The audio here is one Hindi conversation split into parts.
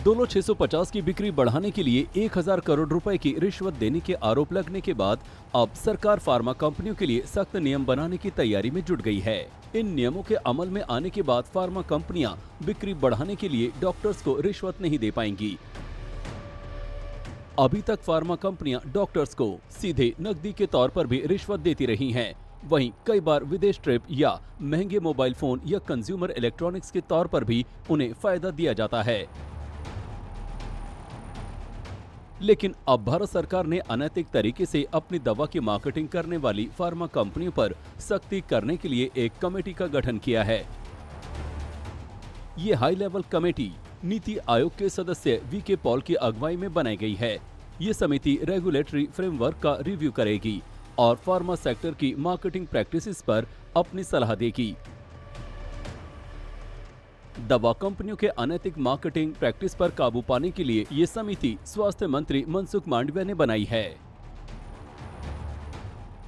डोलो 650 की बिक्री बढ़ाने के लिए 1000 करोड़ रुपए की रिश्वत देने के आरोप लगने के बाद अब सरकार फार्मा कंपनियों के लिए सख्त नियम बनाने की तैयारी में जुट गई है। इन नियमों के अमल में आने के बाद फार्मा कंपनियां बिक्री बढ़ाने के लिए डॉक्टर्स को रिश्वत नहीं दे पाएंगी। अभी तक फार्मा कंपनियां डॉक्टर्स को सीधे नकदी के तौर पर भी रिश्वत देती रही हैं। वहीं कई बार विदेश ट्रिप या महंगे मोबाइल फोन या कंज्यूमर इलेक्ट्रॉनिक्स के तौर पर भी उन्हें फायदा दिया जाता है। लेकिन अब भारत सरकार ने अनैतिक तरीके से अपनी दवा की मार्केटिंग करने वाली फार्मा कंपनियों पर सख्ती करने के लिए एक कमेटी का गठन किया है। ये high level committee NITI Aayog के सदस्य वीके पॉल की अगुवाई में बनाई गई है। ये समिति रेगुलेटरी फ्रेमवर्क का रिव्यू करेगी और फार्मा सेक्टर की मार्केटिंग प्रैक्टिसेस पर अपनी सलाह देगी। दवा कंपनियों के अनैतिक मार्केटिंग प्रैक्टिस पर काबू पाने के लिए ये समिति स्वास्थ्य मंत्री मनसुख मांडविया ने बनाई है।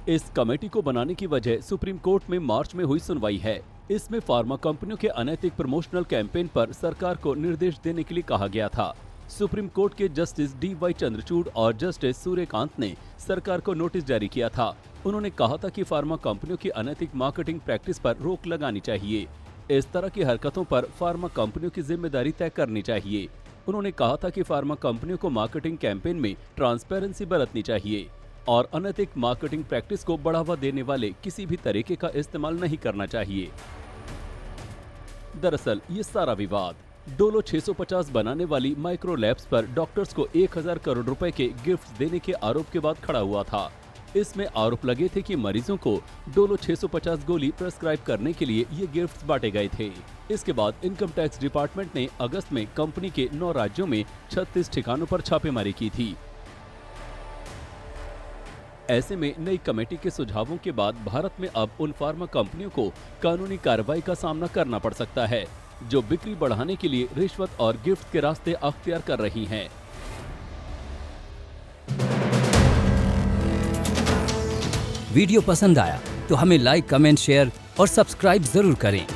इस कमेटी को बनाने की वजह सुप्रीम कोर्ट में मार्च में हुई सुनवाई है। इसमें फार्मा कंपनियों के अनैतिक प्रमोशनल कैंपेन पर सरकार को निर्देश देने के लिए कहा गया था। सुप्रीम कोर्ट के जस्टिस डी.वाई. चंद्रचूड़ और जस्टिस सूर्यकांत ने सरकार को नोटिस जारी किया था। उन्होंने कहा था कि फार्मा कंपनियों की अनैतिक मार्केटिंग प्रैक्टिस पर रोक लगानी चाहिए। इस तरह की हरकतों पर फार्मा कंपनियों की जिम्मेदारी तय करनी चाहिए। उन्होंने कहा था कि फार्मा कंपनियों को मार्केटिंग कैंपेन में ट्रांसपेरेंसी बरतनी चाहिए और अनैतिक मार्केटिंग प्रैक्टिस को बढ़ावा देने वाले किसी भी तरीके का इस्तेमाल नहीं करना चाहिए। दरअसल ये सारा विवाद डोलो 650 बनाने वाली माइक्रो लैब्स पर डॉक्टर्स को 1000 करोड़ रुपए के गिफ्ट देने के आरोप के बाद खड़ा हुआ था। इसमें आरोप लगे थे कि मरीजों को डोलो 650 गोली प्रेस्क्राइब करने के लिए ये गिफ्ट्स बांटे गए थे। इसके बाद इनकम टैक्स डिपार्टमेंट ने अगस्त में कंपनी के 9 राज्यों में 36 ठिकानों पर छापेमारी की थी। ऐसे में नई कमेटी के सुझावों के बाद भारत में अब उन फार्मा कंपनियों को कानूनी कार्रवाई का सामना करना पड़ सकता है जो बिक्री बढ़ाने के लिए रिश्वत और गिफ्ट के रास्ते अख्तियार कर रही हैं। वीडियो पसंद आया तो हमें लाइक, कमेंट, शेयर और सब्सक्राइब जरूर करें।